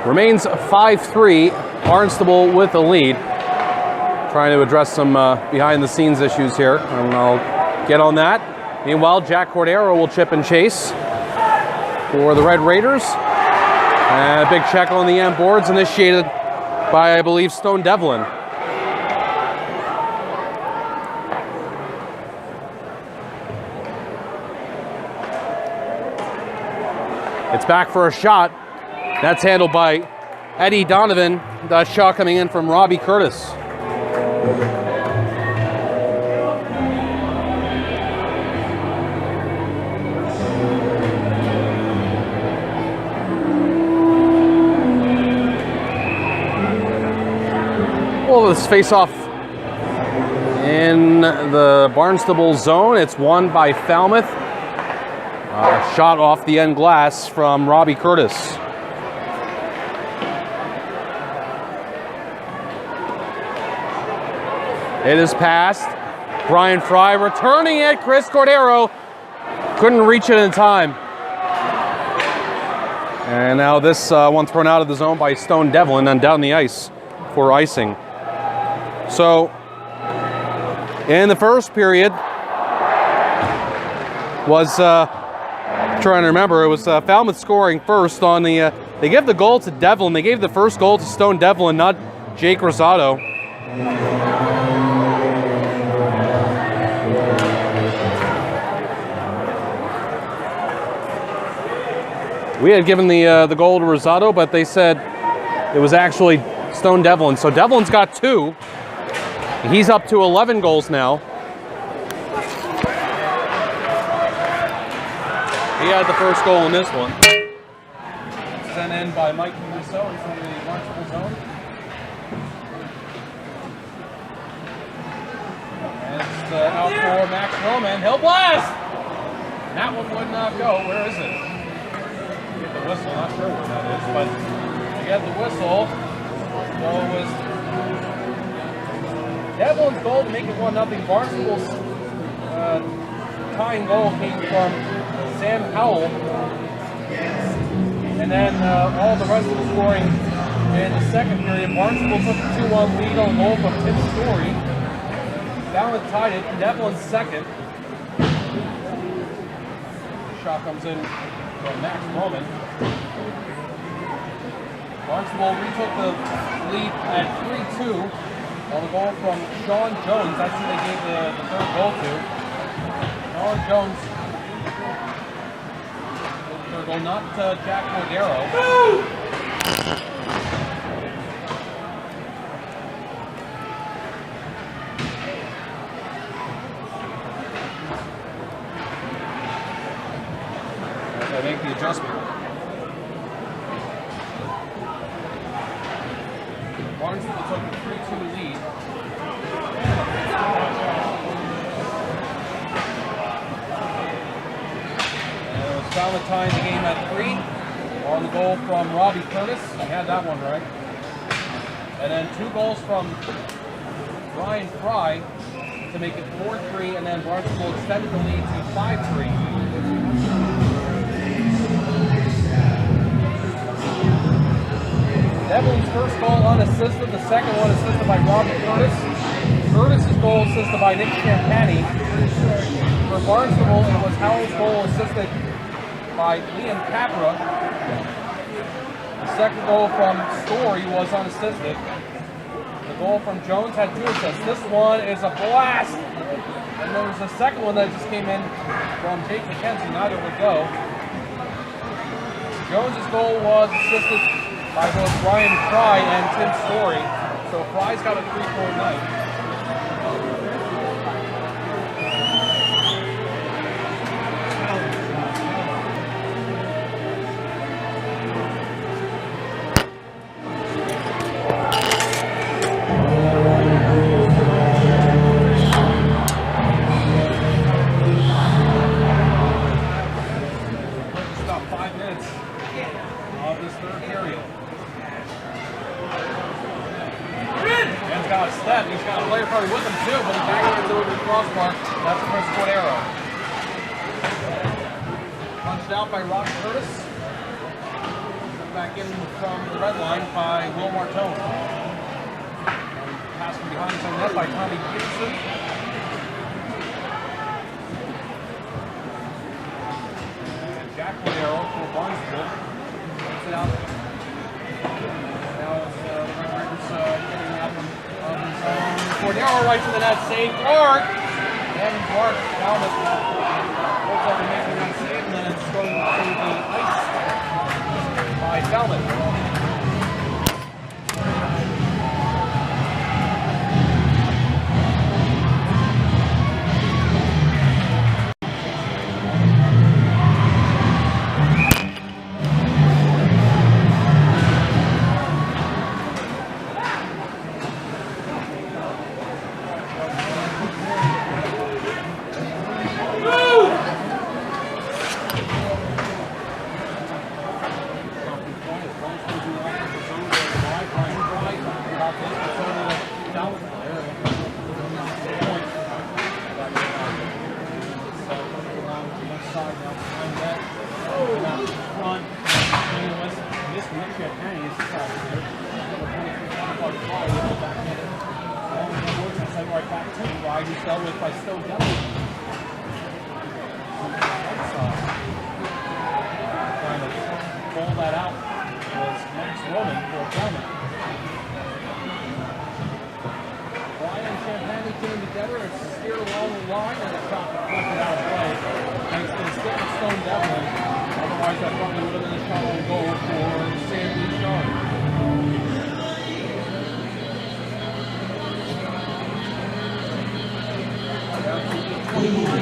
Remains 5-3, Barnstable with the lead. Trying to address some behind the scenes issues here, and I'll get on that. Meanwhile, Jack Cordero will chip and chase for the Red Raiders. And a big check on the end boards initiated by, I believe, Stone Devlin. It's back for a shot. That's handled by Eddie Donovan. The shot coming in from Robbie Curtis. Well, this face-off in the Barnstable zone. It's won by Falmouth. Shot off the end glass from Robbie Curtis. It is passed. Brian Fry returning it. Chris Cordero couldn't reach it in time. And now this one thrown out of the zone by Stone Devlin and down the ice for icing. So in the first period was trying to remember, it was Falmouth scoring first on the they gave the goal to Devlin. They gave the first goal to Stone Devlin, not Jake Rosado. We had given the goal to Rosado, but they said it was actually Stone Devlin. So Devlin's got 2. He's up to 11 goals now. He had the first goal in this one. Sent in by Mike Rousseau from the Barnstable zone. And it's out for Max Roman. He'll blast! And that one would not go. Where is it? Get the whistle. Not sure where that is, but we got the whistle. So it was Devlin's goal to make it 1-0. Barnstable's tying goal came from Sam Howell. And then all the rest of the scoring in the second period. Barnstable took the 2-1 lead on goal from Tim Story. Falmouth tied it. Devlin's second. Shot comes in from Max Roman. Barnstable retook the lead at 3-2 on the goal from Sean Jones. That's who they gave the third goal to. Sean Jones. Third goal, not Jack Cordero. As I make the adjustment. tying the game at 3. On the goal from Robbie Curtis. He had that one right. And then 2 goals from Brian Fry to make it 4-3, and then Barnstable extended the lead to 5-3. Devlin's first goal unassisted, the second one assisted by Robbie Curtis. Curtis's goal assisted by Nick Champagny. For Barnstable, it was Howell's goal assisted by Liam Capra. The second goal from Story was unassisted. The goal from Jones had 2 assists. This one is a blast! And there was a second one that just came in from Jake McKenzie. Neither would go. Jones's goal was assisted by both Brian Fry and Tim Story. So Fry's got a 3-point night. He's got a player probably with him too, but he backed it over the crossbar. That's a Chris Cordero. Punched out by Robbie Curtis. Back in from the red line by Will Martone. Pass from behind his own net by Tommy Peterson. And Jack Cordero for Barnstable. Puts it out. Now it's the Red Raiders getting out from Cordero right to the net, save Clark. And Clark Falmouth looks like they're making that save, and then it's going to the ice by Falmouth.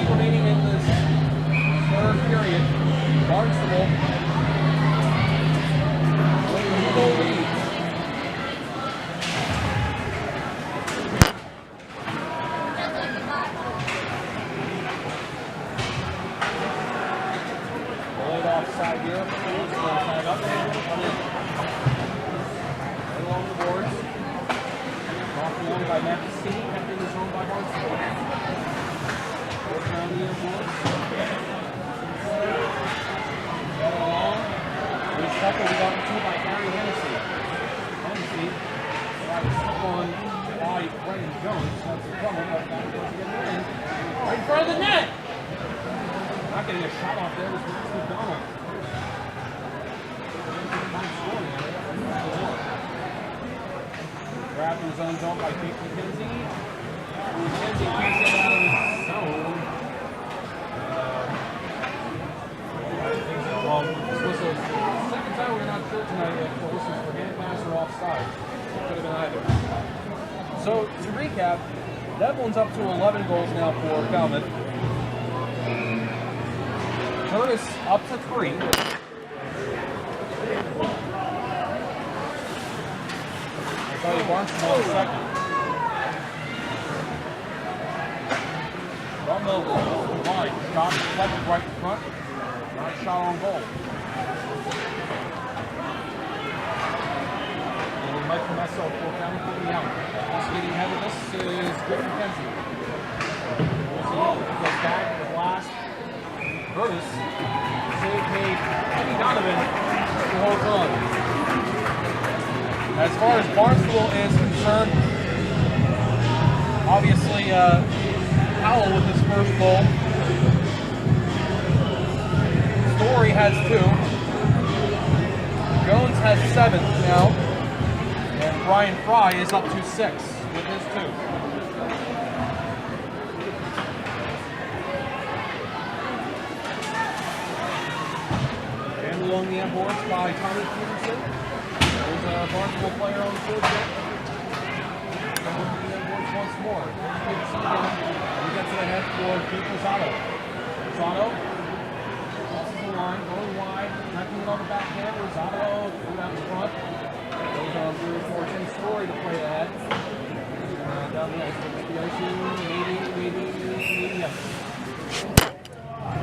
Remaining in this third period, Barnstable with the full lead. Roll it offside here. Side up and come in. Right along the boards. Off the line by Memphis City, kept in the zone by Barnstable. Around the boards. This tackle we got into by Gary Hennessy. Hennessy got on by Brendan Jones. That's the problem, but that was getting in. Right in front of the net! Not getting a shot off there was Max McDonald. Grabbed in his own zone by Jake McKenzie. McKenzie can't get out of his zone. This was the second time we're not sure tonight if this was for hand pass or offside. It could have been either. So, to recap, Devlin's up to 11 goals now for Falmouth. Curtis up to 3. I'll tell you, Barnstable in second. Rumble wide. Shot deflected right in front. Not shot on goal. And Mike Comesso for Falmouth putting out. Skating ahead of this is Griffin Kenzie. Goes back to the blast. Curtis. Save made. Kenny Donovan to hold on. As far as Barnstable is concerned, obviously Powell with his first goal. Story has 2. Jones has 7 now. And Brian Fry is up to 6 with his 2. And along the ambulance by Tommy Peterson. There's a Barnstable player on the field deck. And looking at the ambulance once more. Peterson again. And he gets it ahead for Jake Rosado. Rosado crosses the line, going wide, knocking it on the backhand. Rosado through out in front. Goes on through for Tim Story to play ahead. Down the ice, the icing, maybe, yes.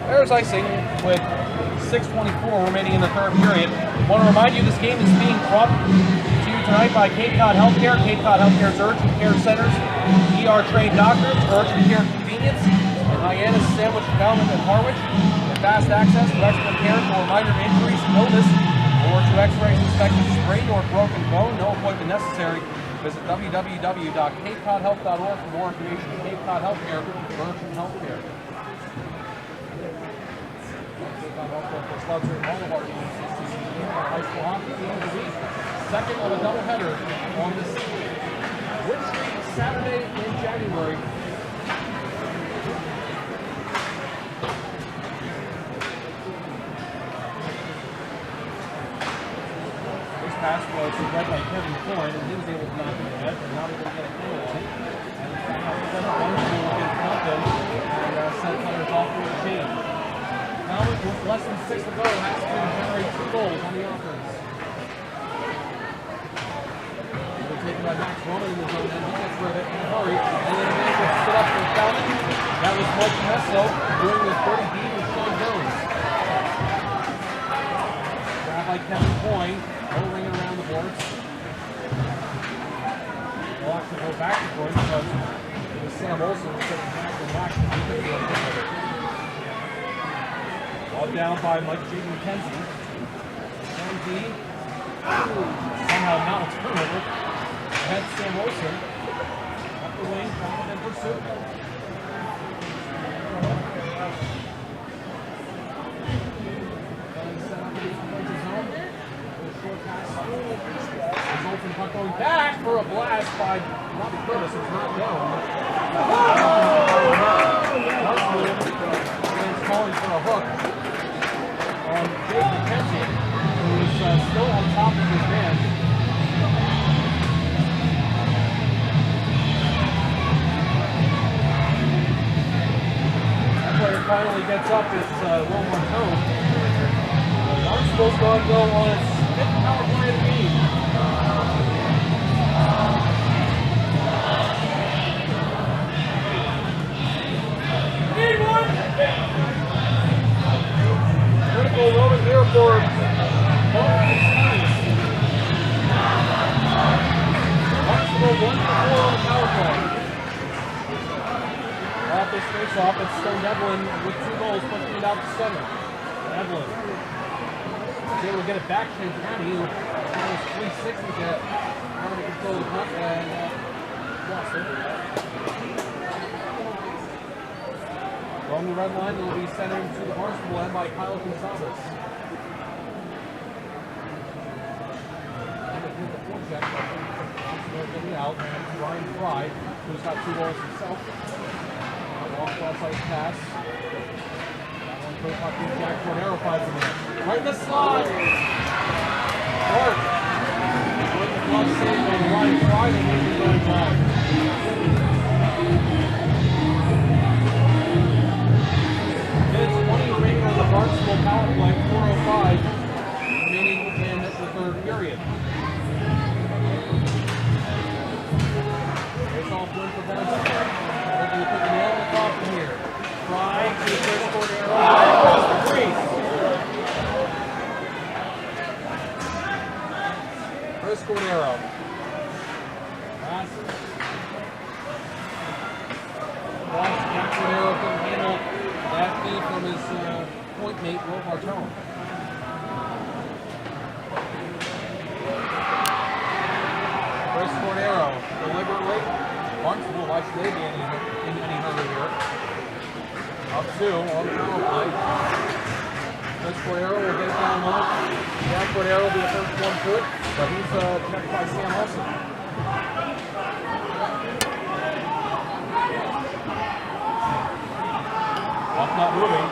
There's icing with 6:24 remaining in the third period. I want to remind you this game is being brought to you tonight by Cape Cod Healthcare. Cape Cod Healthcare's urgent care centers, ER-trained doctors, urgent care convenience, and Hyannis Sandwich Development in Harwich. And fast access to expert care for minor injuries, illness, or to x-rays, inspect a sprained or broken bone. No appointment necessary. Visit www.capecodhealth.org for more information. Cape Cod Healthcare, urgent healthcare. Cape Cod Healthcare for sponsoring all of our games. High school hockey game of the week. Second of a doubleheader on this wintry Saturday in January. Pass was led by Kevin Coyne, and he was able to knock it in the net, and now they're going to get a handle on it. And Barnstable will get Compton and send players off to the team. Falmouth, with less than 6 to go, has to generate 2 goals on the offense. They're taken by Max Roman in the zone, and he gets rid of it in a hurry. And then a man gets stood up for Falmouth. That was Mike Comesso doing the 30 deep with Sean Jones. Grabbed by Kevin Coyne. Rolling around the boards. We'll have to go back to Coyne because it was Sam Olsen who said back and back. Ball down by Mike G. McKenzie. McKenzie somehow not a turnover. Ahead Sam Olsen. Up the wing, in pursuit. Olsen puck going back for a blast by Robbie Curtis. It's not down. He's calling for a hook on Jake McKenzie, who is still on top of his man. That player finally gets up. It's Will Martone. Barnstable's going to go on its 5th power play of the game. Critical moment here for Barnstable 1-4 on the power play. Off this face-off, it's Stone Evelyn with 2 goals, pushing it out to center. Evelyn was able to get it back to County, who was 360 to trying to control the puck and lost it. Along the red line, will be centering to the Barnstable end by Kyle Gonzalez. The forecheck, getting out, and Brian Fry, who's got 2 goals himself. Long cross-ice pass. That one goes up to Jack Cornero, 5 minutes. Right in the slot. Short. With the glove save on Brian Fry, they may be going wide. Minutes 20 remaining on the Barnstable power play, 4:05 remaining in the third period. It's all good for Barnstable. Looking to put the nail in the coffin here. Fry to Chris Cordero across the crease. Cordero. Pass. Jack Cordero couldn't handle that feed from his point mate, Will Bartone. Chris Cordero deliberately. Barnstable, why should they be in any hurry here? Up two on the power play. Chris Cordero will get it down low. Jack Cordero will be the first one to it, but he's checked by Sam Olsen. Off not moving.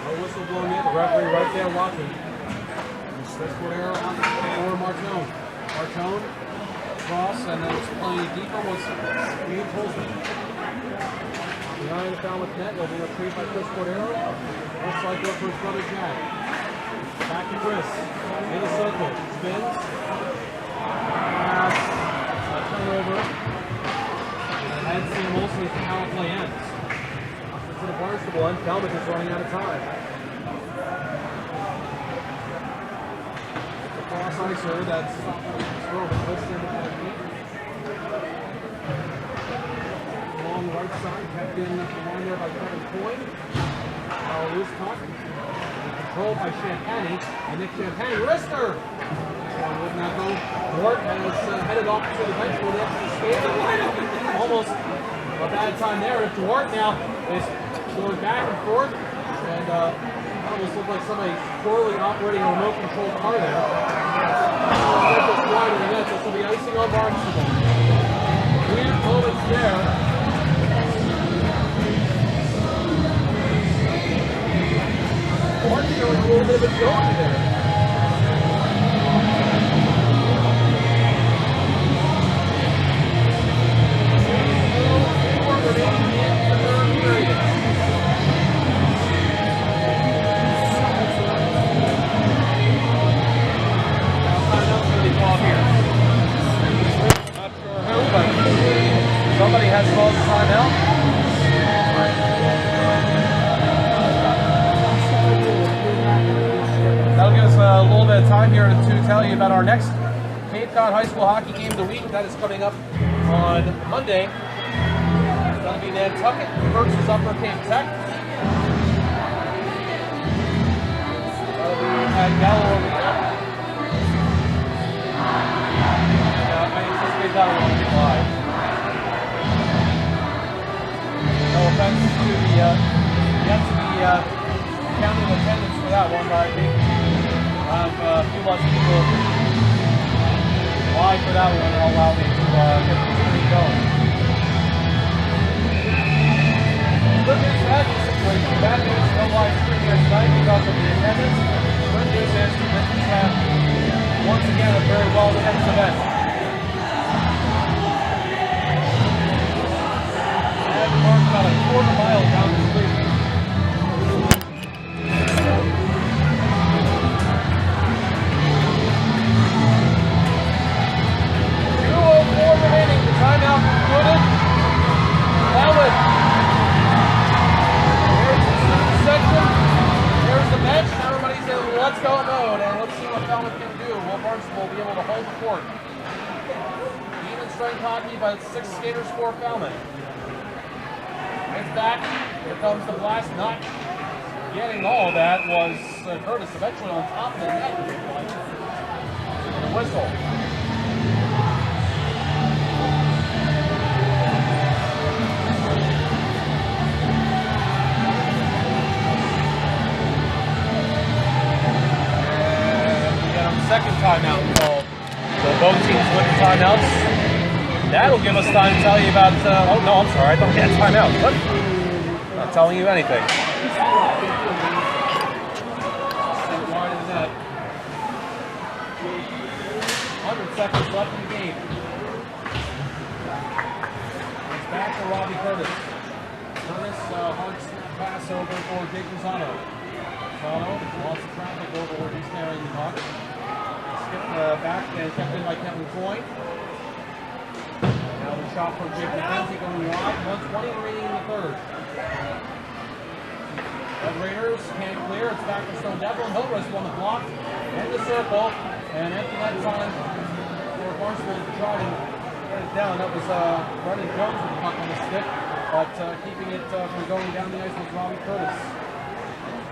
No whistle blowing in. The referee right there watching. Chris Cordero for Martone. Martone cross, and then it's playing deeper was Ian Tolson. Behind the Falmouth net, it'll be retrieved by Chris Cordero. Looks like go for his brother Jack. Back to Chris. In the circle. Spins. Pass. A turnover. And Sam Olsen as the power play ends. To the Barnstable end. Falmouth is running out of time. The cross icer that's twisted into that feet. Along the right side, kept in along there by Kevin Coyne. Loose puck. Controlled by Champagne. And Nick Champagne, wrister! Would not go. Dort has headed off to the bench for the extra skate. Almost a bad time there. If Dort now is going back and forth, and almost looked like somebody poorly operating a remote control car there. Just wide of the net. This will be icing on Barnstable. Weird moments there. Dort showing a little bit of a joke there. Somebody has called the timeout. That'll give us a little bit of time here to tell you about our next Cape Cod High School hockey game of the week. That is coming up on Monday. That'll be Nantucket versus Upper Cape Tech. That'll be at Gallo Arena. I anticipate that one will be live. No offense to the counting attendance for that one, but I think I have a few less people live for that one and allow me to get the stream going. Good news for that situation. Bad news, no live stream here tonight because of the attendance. Good news is that we have once again a very well attended event. Marked about a quarter mile down the street. 2:04 remaining. The timeout concluded. Falmouth. Here's the section. Here's the bench. Everybody's in let's go mode, and let's see what Falmouth can do. Will Barnstable will be able to hold the fort. Even strength hockey, but 6 skaters for Falmouth. It's back. Here comes the blast. Not getting all of that was Curtis eventually on top of the net. The whistle. And we got our second timeout called. So both teams with the timeouts. That'll give us time to tell you about, oh no, I'm sorry, I thought we had timeout. What? Not telling you anything. 100 seconds left in the game. It's back to Robbie Curtis. Curtis, hard snap pass over for Jake Rosano. Rosano lost the traffic over where he's carrying the puck. Skipped back and kept in by Kevin Coyne. Now the shot from Jake McKenzie going wide. 1:20 remaining in the third. Red Raiders can't clear. It's back to Stone Devlin. Hillrist won the block in the circle. And empty that time for Barnstable to try and get it down. That was Brendan Jones with the puck on the stick. But keeping it from going down the ice was Robbie Curtis.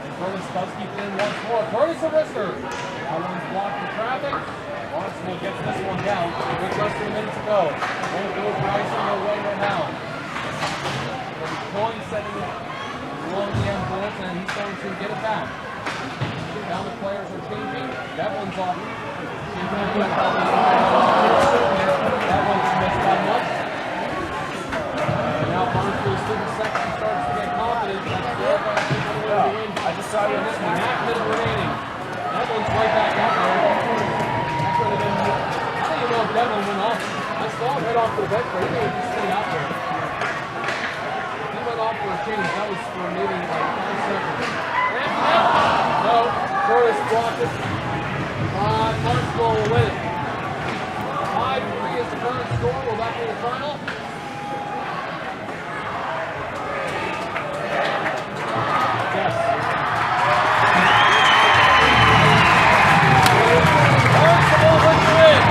And Curtis does keep it in once more. Curtis a wrister. That one's blocked in traffic. Barnstable gets this one down with less than a minute to go. Won't go for icing their way right now. Coyne setting it along the end boards, and he's going to get it back. Now the players are changing. Devlin's off. That one's missed by much. And now Barnstable student section starts to get confident. I just saw you on this one. Half minute remaining. Devlin's right back out there. That could have been. I don't even know if Devlin went off. I saw him head off to the bench, but he may have just stayed out there. He went off for a change. That was for maybe like 5 seconds. No, Curtis blocked it. Barnstable will win it. 5-3 is the current score. Will that be the final? Yes. Barnstable wins the win.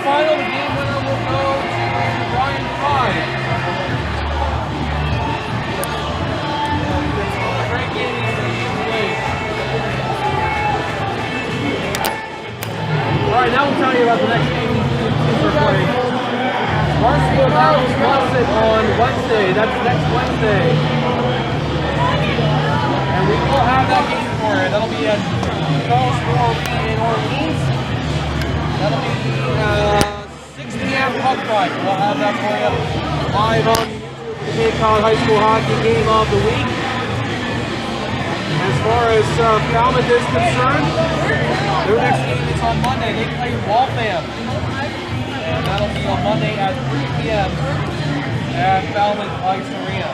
Final, the game winner will go to Ryan Pride. Great game today. Alright, now we'll tell you about the next game these teams are playing. Barnstable battles Munson on Wednesday. That's next Wednesday. And we will have that game for you. That'll be at Charles Arena in Orleans. That'll be 6 p.m. puck drive. We'll have that for you live on the Cape Cod High School Hockey Game of the Week. As far as Falmouth is concerned, their next game is on Monday. They play Waltham. And that'll be on Monday at 3 p.m. at Falmouth Ice Arena.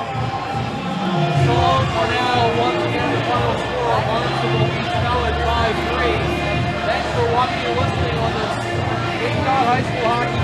So for now, once again, the final score, Barnstable beats Falmouth 5-3. Thanks for watching and listening on this Cape Cod High School Hockey